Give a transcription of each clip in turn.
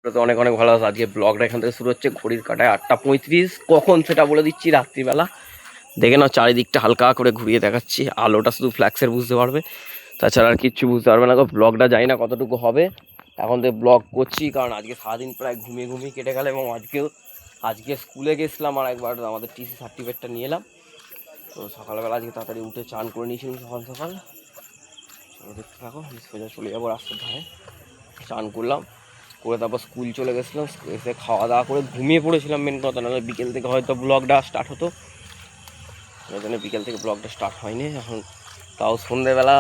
তো অনেক অনেক ভালো আছে। আজকে ব্লগটা এখান থেকে শুরু হচ্ছে। ঘড়ির কাটায় 8:35, কখন সেটা বলে দিচ্ছি। রাত্রিবেলা দেখে নাও, চারিদিকটা হালকা করে ঘুরিয়ে দেখাচ্ছি। আলোটা শুধু ফ্ল্যাক্সের বুঝতে পারবে, তাছাড়া আর কিচ্ছু বুঝতে পারবে না। ব্লগটা জানি না কতটুকু হবে, এখন থেকে ব্লগ করছি কারণ আজকে সারাদিন প্রায় ঘুমিয়ে ঘুমিয়ে কেটে গেল। এবং আজকে স্কুলে গেছিলাম আর একবার আমাদের টিসি সার্টিফিকেটটা নিয়ে এলাম। তো সকালবেলা আজকে তাড়াতাড়ি উঠে চান করে নিয়েছিলাম সকাল সকাল। চলো দেখতে থাকো, সোজা চলে যাবো রাস্তার ধারে। চান করলাম, করে তারপর স্কুল চলে গেছিলাম। এসে খাওয়া দাওয়া করে ঘুমিয়ে পড়েছিলাম। মেন কথা, নাহলে বিকেল থেকে হয়তো ব্লগটা স্টার্ট হতো। ওই জন্য বিকেল থেকে ব্লগটা স্টার্ট হয়নি। এখন তাও সন্ধ্যেবেলা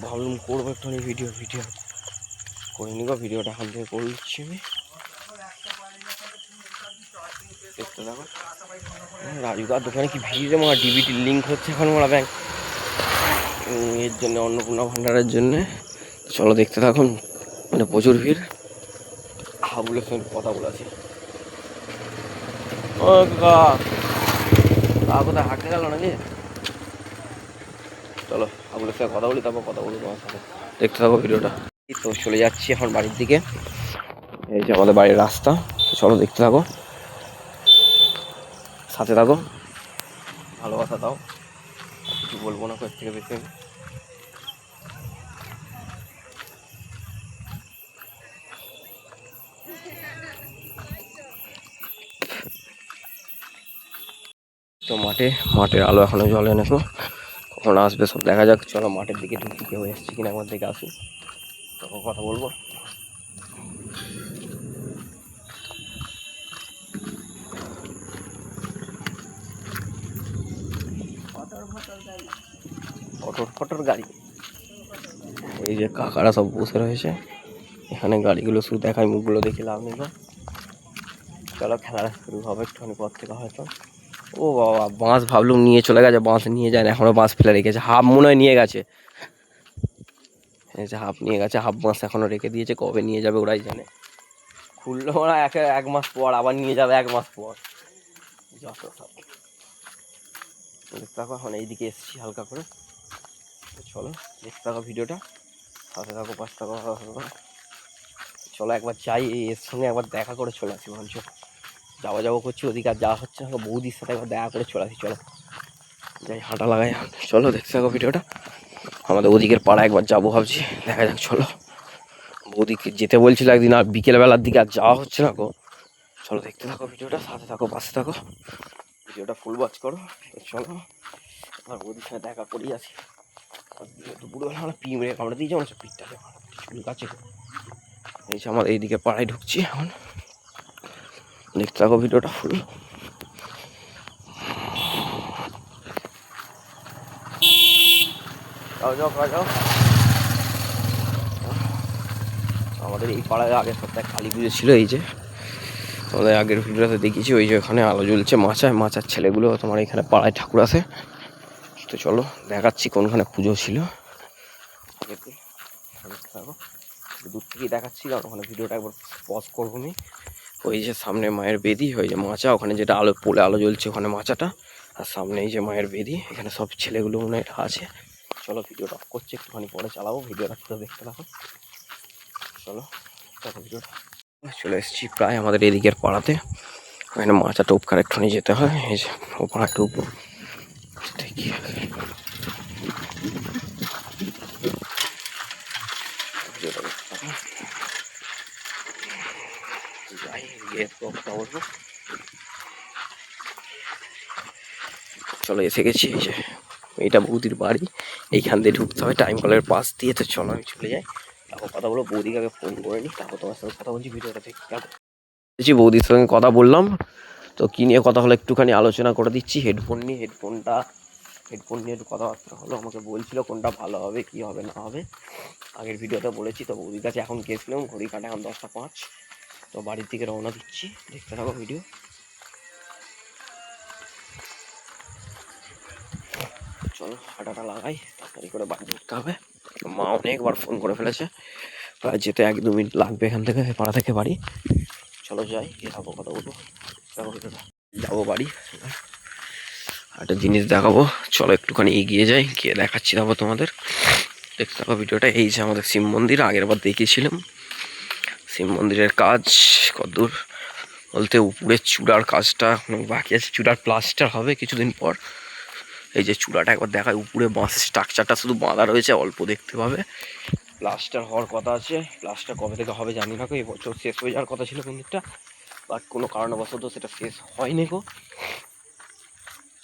ভাবলাম করবো একটুখানি ভিডিও করে নিব। ভিডিওটা এখন থেকে করে দিচ্ছি আমি। দেখতে থাকো। রাজুদার দোকানে কি ভিড় রে, আমার ডিবিটির লিঙ্ক হচ্ছে এখন মোরা ব্যাংক এর জন্য, অন্নপূর্ণা ভান্ডারের জন্যে। চলো দেখতে থাকুন, মানে প্রচুর ভিড়। হাবুলের সঙ্গে কথা বলেছি। ও কাকা কোথায় হাঁটতে গেল নাকি? চলো হাবুলের সঙ্গে কথা বলি, তারপর কথা বলবো তোমার সাথে। দেখতে থাকো ভিডিওটা। তো চলে যাচ্ছি এখন বাড়ির দিকে। এই যে আমাদের বাড়ির রাস্তা। চলো দেখতে থাকো, সাথে থাকো, ভালোবাসা দাও। কিছু বলবো না এর থেকে বেশি। তো মাঠের আলো এখনো জ্বলে না, কখন আসবে সব দেখা যাক। চলো মাঠের দিকে ঢুকি, কেউ এসছি কিনা আমার দিকে আসুক, তখন কথা বলবো। ফটর গাড়ি, এই যে কাকারা সব বসে রয়েছে এখানে। গাড়িগুলো শুধু দেখায়, মুখগুলো দেখে লাভ নেই। চলো খেলা শুরু হবে একটুখানি পর থেকে হয়তো। ও বাবা, বাঁশ ভাবলুম নিয়ে চলে গেছে, বাঁশ নিয়ে যায় না, এখনো বাঁশ ফেলে রেখেছে। হাফ মনে হয় নিয়ে গেছে, এই যে হাফ নিয়ে গেছে, হাফ বাঁশ এখনো রেখে দিয়েছে। কবে নিয়ে যাবে ওরাই জানে। খুললো ওরা এক মাস পর, আবার নিয়ে যাবে 1 মাস পর। যত সব দেখতে থাকো। এখন এইদিকে এসেছি হালকা করে। চলো দেখতে থাকো ভিডিওটা, সাথে থাকো, পাশে থাকো। চলো একবার যাই, এর সঙ্গে একবার দেখা করে চলে আসি। ভাবছো যাবো করছি, ওদিকে আর যাওয়া হচ্ছে না। বৌদির সাথে একবার দেখা করে চলে আসি। চলো যাই, হাঁটা লাগাই। চলো দেখতে থাকো ভিডিওটা। আমাদের ওদিকের পাড়া একবার যাবো ভাবছি, দেখা যাক। চলো, বৌদিকে যেতে বলছিল একদিন, আর বিকেলবেলার দিকে আর যাওয়া হচ্ছে না গো। চলো দেখতে থাকো ভিডিওটা, সাথে থাকো, পাশে থাকো, ভিডিওটা ফুল ওয়াচ করো। চলো আমার বৌদির সাথে দেখা করেই আসি। দুপুরবেলা আমরা পিঁমড়ে কামড়ে দিয়েছি, আমার সব পিঠটাকে চুল কাছে। এই যে আমার এইদিকে পাড়ায় ঢুকছি এখন, দেখতে থাকো ভিডিওটা ফুল। যাও। আমাদের এই পাড়ায় আগের সপ্তাহে কালী পুজো ছিল। এই যে আমাদের আগের ভিডিওতে দেখিয়েছি, ওই যে ওখানে আলো জ্বলছে। মাচার ছেলেগুলো তোমার এখানে পাড়ায় ঠাকুর আছে। তো চলো দেখাচ্ছি কোনখানে পুজো ছিল। দূর থেকেই দেখাচ্ছি, কারণ ওখানে ভিডিওটা একবার পজ করবো আমি। ওই যে সামনে মায়ের বেদি, ওই যে মাচা, ওখানে যেটা আলো পোলে আলো জ্বলছে ওখানে মাচাটা। আর সামনে এই যে মায়ের বেদি, এখানে সব ছেলেগুলো মনে হয় আছে। চলো ভিডিওটা অফ করছি, একটুখানি পরে চালাবো। ভিডিওটা পুরো দেখতে থাকো। চলো ভিডিওটা। চলে এসেছি প্রায় আমাদের এদিকের পাড়াতে। ওখানে মাচা টোপকার একটুখানি যেতে হয়। এই যে ও পাড়া টোপ দেখি। চলো এসে গেছি। এই যে এইটা বৌদির বাড়ি, এইখান দিয়ে ঢুকতে হয় টাইম কলের পাশ দিয়ে। তো চলো আমি চলে যাই, তারপর কথা বলবো। বৌদিকে আগে ফোন করে নিই, তারপর তোমার সঙ্গে কথা বলছি। ভিডিওটা দেখি বৌদির সঙ্গে কথা বললাম। তো কী নিয়ে কথা হলো একটুখানি আলোচনা করে দিচ্ছি। হেডফোন নিয়ে একটু কথাবার্তা হলো। আমাকে বলছিল কোনটা ভালো হবে, কি হবে না হবে। আগের ভিডিওতে বলেছি। তো বৌদির কাছে এখন গেছিলাম, ঘড়ি কাটে এখন 10টা 5। তো বাড়ির দিকে রওনা দিচ্ছি, দেখতে থাকো ভিডিও। চলো হাঁটাটা লাগাই, তাড়াতাড়ি করে বাড়ি ঢুকতে হবে। মা অনেকবার ফোন করে ফেলেছে, প্রায় যেতে 1-2 মিনিট লাগবে এখান থেকে, পাড়া থেকে বাড়ি। চলো যাই, গিয়ে থাকো, কথা বলবো। যাবো বাড়ি, একটা জিনিস দেখাবো। চলো একটুখানি এগিয়ে যাই, গিয়ে দেখাচ্ছি তারপর তোমাদের। দেখতে থাকো ভিডিওটা। এই যে আমাদের শিব মন্দির, আগের বার দেখিয়েছিলাম। শিব মন্দিরের কাজ কতদূর বলতে উপরের চূড়ার কাজটা এখনো বাকি আছে, চূড়ার প্লাস্টার হবে কিছুদিন পর। এই যে চূড়াটা একবার দেখায়, উপরে বাঁশের স্ট্রাকচারটা শুধু বাঁধা রয়েছে, অল্প দেখতে পাবে। প্লাস্টার হওয়ার কথা আছে, প্লাস্টার কবে থেকে হবে জানি না গো, এবছর শেষ হয়ে যাওয়ার কথা ছিল মন্দিরটা, বাট কোনো কারণবশত সেটা শেষ হয়নি গো।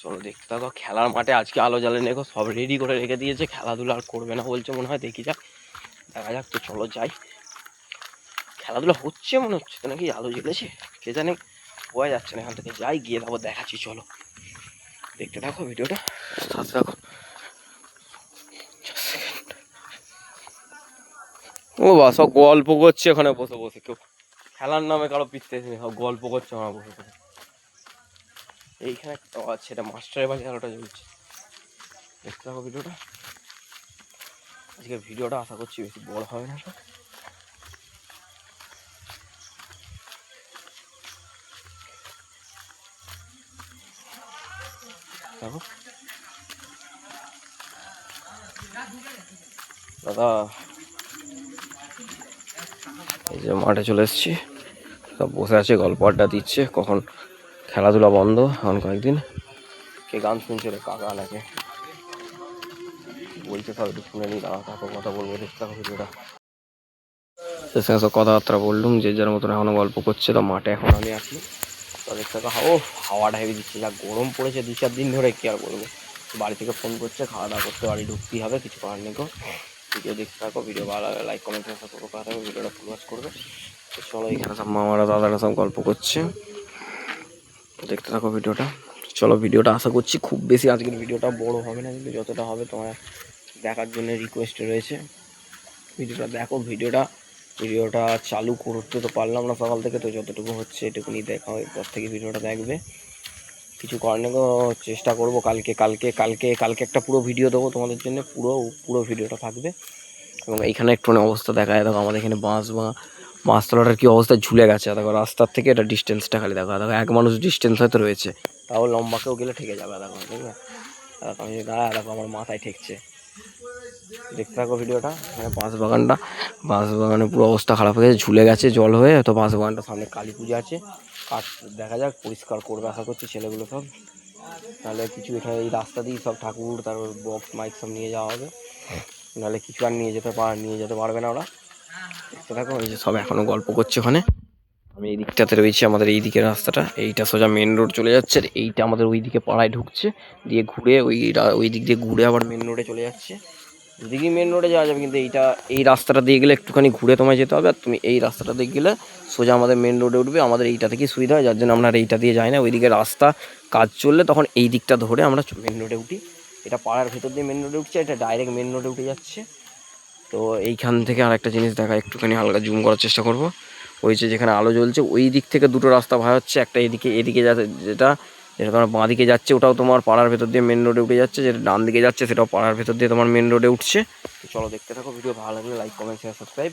চলো দেখতে থাকো। খেলার মাঠে আজকে আলো জ্বালেনি গো, সব রেডি করে রেখে দিয়েছে, খেলাধুলা আর করবে না বলছে মনে হয়, দেখি যাক, দেখা যাক। তো চলো যাই, খেলাধুলা হচ্ছে মনে হচ্ছে তো, নাকি আলো জ্বলেছে কে জানে, বোঝা যাচ্ছে না। এখান থেকে যাই, গিয়ে তারপর দেখাচ্ছি। চলো দেখতে থাকো ভিডিওটা, সাথে থাকো। ও বা সব গল্প করছে ওখানে বসে বসে, কেউ খেলার নামে কারো পিছতে এসে সব গল্প করছে আমার বসে বসে। এইখানে একটা আছে, এটা মাস্টারের বাড়ি খেলাটা চলছে, দেখতে থাকো ভিডিওটা। আজকের ভিডিওটা আশা করছি বেশি বড় হবে না। দেখো দাদা, এই যে মাঠে চলে এসেছি, সব বসে আছে, গল্প আড্ডা দিচ্ছে। কখন খেলাধুলা বন্ধ এখন কয়েকদিন। কে গান শুনছে রে, কাকা নাকি বলছে, সব একটু শুনে নি, দাদা তারপর কথা বলবো। দেখতে থাকো ভিডিওটা। সব কথাবার্তা বললুম, যে যার মতন এখনো গল্প করছে। তো মাঠে এখন আমি আছি, তো দেখতে থাকো। ও হাওয়াটা হেভি দিচ্ছে, যা গরম পড়েছে 2-4 দিন ধরে, কি আর বলবো। বাড়ি থেকে ফোন করছে, খাওয়া দাওয়া করতে বাড়ি ঢুকতেই হবে, কিছু করার নেই গো। ভিডিও দেখতে থাকো, ভিডিও ভালো লাগে লাইক কমেন্ট সাবস্ক্রাইব করা থাকবে, ভিডিওটা ফুল ওয়াচ করবে। তো চলো, এখানে সব মামারা দাদারা সব গল্প করছে, দেখতে থাকো ভিডিওটা। চলো ভিডিওটা আশা করছি খুব বেশি আজকের ভিডিওটা বড় হবে না, কিন্তু যতটা হবে তোমার দেখার জন্য রিকোয়েস্ট রয়েছে। ভিডিওটা দেখো, ভিডিওটা চালু করতে তো পারলাম না সকাল থেকে, তো যতটুকু হচ্ছে এটুকুনি দেখা, এরপর থেকে ভিডিওটা দেখবে। কিছু করার নেই গো, চেষ্টা করবো কালকে কালকে কালকে কালকে একটা পুরো ভিডিও দেবো তোমাদের জন্য, পুরো ভিডিওটা থাকবে। এবং এইখানে একটু অবস্থা দেখা যায়, দেখো আমাদের এখানে বাঁশতলাটার কি অবস্থা, ঝুলে গেছে। দেখো রাস্তার থেকে এটা ডিস্টেন্সটা খালি দেখো, দেখো এক মানুষ ডিস্টেন্স হয়তো রয়েছে, তাও লম্বা কেউ গেলে ঠেকে যাবে। দেখো ঠিক আছে, দেখো আমি দাঁড়ায়, দেখো আমার মাথায় ঠেকছে। দেখতে থাকো ভিডিওটা। এখানে বাঁশবাগানে পুরো অবস্থা খারাপ হয়ে গেছে, ঝুলে গেছে জল হয়ে। তো বাঁশবাগানটা সামনে কালী পুজো আছে, কাজ দেখা যাক, পরিষ্কার করবে আশা করছি ছেলেগুলো সব। নাহলে কিছু এখানে এই রাস্তা দিয়ে সব ঠাকুর, তারপর বক্স মাইক সব নিয়ে যাওয়া হবে, নাহলে কিছু আর নিয়ে যেতে পারবে না ওরা। দেখতে থাকো, এই যে সব এখনো গল্প করছে ওখানে। আমি এই দিকটাতে রয়েছি, আমাদের এই দিকের রাস্তাটা, এইটা সোজা মেন রোড চলে যাচ্ছে, আর এইটা আমাদের ওই দিকে পাড়ায় ঢুকছে, দিয়ে ঘুরে ওই দিক দিয়ে ঘুরে আবার মেন রোডে চলে যাচ্ছে। দুদিকেই মেন রোডে যাওয়া যাবে, কিন্তু এই রাস্তাটা দিয়ে গেলে একটুখানি ঘুরে তোমায় যেতে হবে, আর তুমি এই রাস্তাটা দিয়ে গেলে সোজা আমাদের মেন রোডে উঠবে। আমাদের এইটা থেকেই সুবিধা হয়, যার জন্য আমরা এইটা দিয়ে যাই না। ওইদিকে রাস্তা কাজ চললে তখন এই দিকটা ধরে আমরা মেন রোডে উঠি। এটা পাড়ার ভেতর দিয়ে মেন রোডে উঠছে, এটা ডাইরেক্ট মেন রোডে উঠে যাচ্ছে। তো এইখান থেকে আর একটা জিনিস দেখা, একটুখানি হালকা জুম করার চেষ্টা করবো। ওই যে যেখানে আলো জ্বলছে, ওই দিক থেকে দুটো রাস্তা ভাই হচ্ছে, একটা এদিকে যাচ্ছে, যেটা তোমার বাঁ দিকে যাচ্ছে ওটাও তোমার পাড়ার ভেতর দিয়ে মেন রোডে উঠে যাচ্ছে, যেটা ডান দিকে যাচ্ছে সেটাও পাড়ার ভেতর দিয়ে তোমার মেন রোডে উঠছে। তো চলো দেখতে থাকো ভিডিও, ভালো লাগলে লাইক কমেন্ট শেয়ার সাবস্ক্রাইব।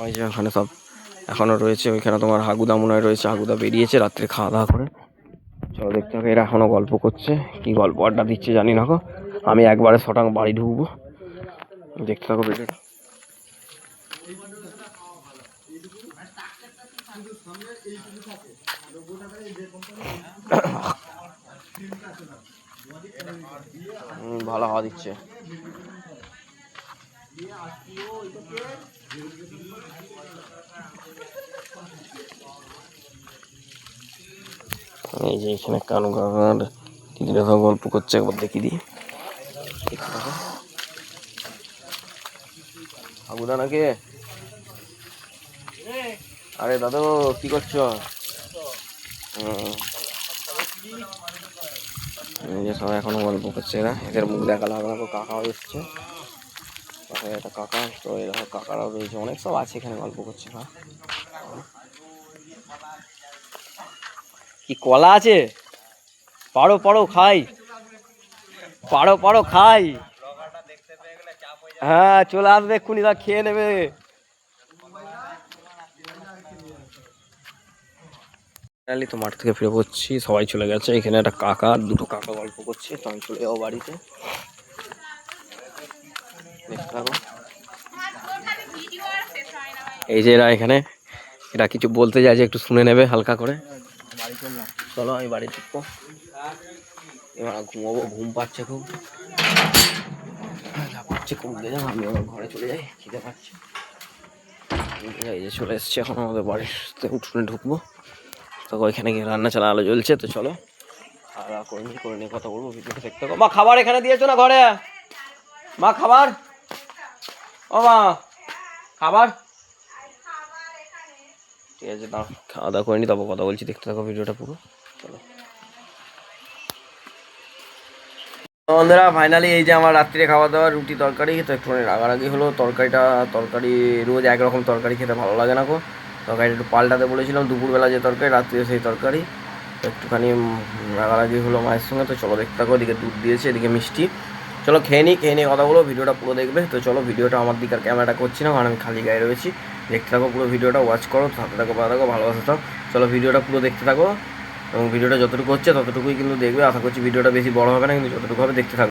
ওই যে ওখানে সব এখনও রয়েছে, ওইখানে তোমার হাগুদা মনে হয় রয়েছে, হাগুদা বেরিয়েছে রাত্রে খাওয়া দাওয়া করে। চলো দেখতে থাকো, এরা এখনও গল্প করছে, কি গল্প আড্ডা দিচ্ছে জানি না গো। আমি একবারে শটাং বাড়ি ঢুকবো, দেখতে থাকো ভিডিওটা। ভালো হাওয়া দিচ্ছে। এই যে এখানে কানু কাকার দিদিরা সব গল্প করছে, একবার দেখি দিই। হাগুদা নাকি? আরে দাদু কি করছো? এই যে সবাই এখনো গল্প করছে, এদের মুখ দেখালে হবে না। কাকাও এসছে, একটা কাকা, তো এরকম কাকারাও রয়েছে, অনেক সব আছে এখানে গল্প করছে। হ্যাঁ, কি কলা আছে? পাড়ো খাই, পাড়ো খাই। হ্যাঁ চলে আসবে এক্ষুনি, তা খেয়ে নেবে। তো মাঠ থেকে ফিরে পড়ছি, সবাই চলে গেছে। এখানে একটা কাকা, দুটো কাকা গল্প করছে, তো আমি চলে যাবো বাড়িতে। দেখতে পাবো এই যে এরা এখানে এরা কিছু বলতে যায় যে একটু শুনে নেবে হালকা করে। চলো আমি বাড়ি ঢুকবো, এবার ঘুমাবো, ঘুম পাচ্ছে খুব, পাচ্ছে খুব, আমি আমার ঘরে চলে যাই, খিদে পাচ্ছে। এই যে চলে এসছে এখন আমাদের বাড়িতে, উঠোনে ঢুকবো, তো ওইখানে গিয়ে রান্না চালা আলো জ্বলছে, তো চলো খাওয়া করে নিয়ে কথা বলবো, ভিডিওটা দেখতে থাকো। মা খাবার এখানে দিয়েছো না ঘরে? মা খাবার, ও মা খাবার, ঠিক আছে দাও, খাওয়া দাওয়া করে নি, তারপর কথা বলছি, দেখতে থাকো ভিডিওটা পুরো, চলো। বন্ধুরা ফাইনালি এই যে আমার রাত্রে খাওয়া দাওয়া রুটি তরকারি, তো একটুখানি রাগারাগি হলো, তরকারি রোজ একরকম তরকারি খেতে ভালো লাগে না গো, তরকারিটা একটু পাল্টাতে বলেছিলাম, দুপুরবেলা যে তরকারি রাত্রে সেই তরকারি, তো একটুখানি রাগারাগি হলো মায়ের সঙ্গে। তো চলো দেখতে থাকো, এদিকে দুধ দিয়েছে, এদিকে মিষ্টি, চলো খেয়ে নিই কথা বলো, ভিডিওটা পুরো দেখবে। তো চলো ভিডিওটা আমার দিকে আর ক্যামেরাটা করছি না, কারণ আমি খালি গায়ে রয়েছি, দেখতে থাকো পুরো ভিডিওটা, ওয়াচ করো, সাথে থাকো, ভালো থাকো, ভালোবাসা থাকো। চলো ভিডিওটা পুরো দেখতে থাকো, এবং ভিডিওটা যতটুকু হচ্ছে ততটুকুই কিন্তু দেখবে, আশা করছি ভিডিওটা বেশি বড় হবে না, কিন্তু যতটুকু হবে দেখতে থাকবে।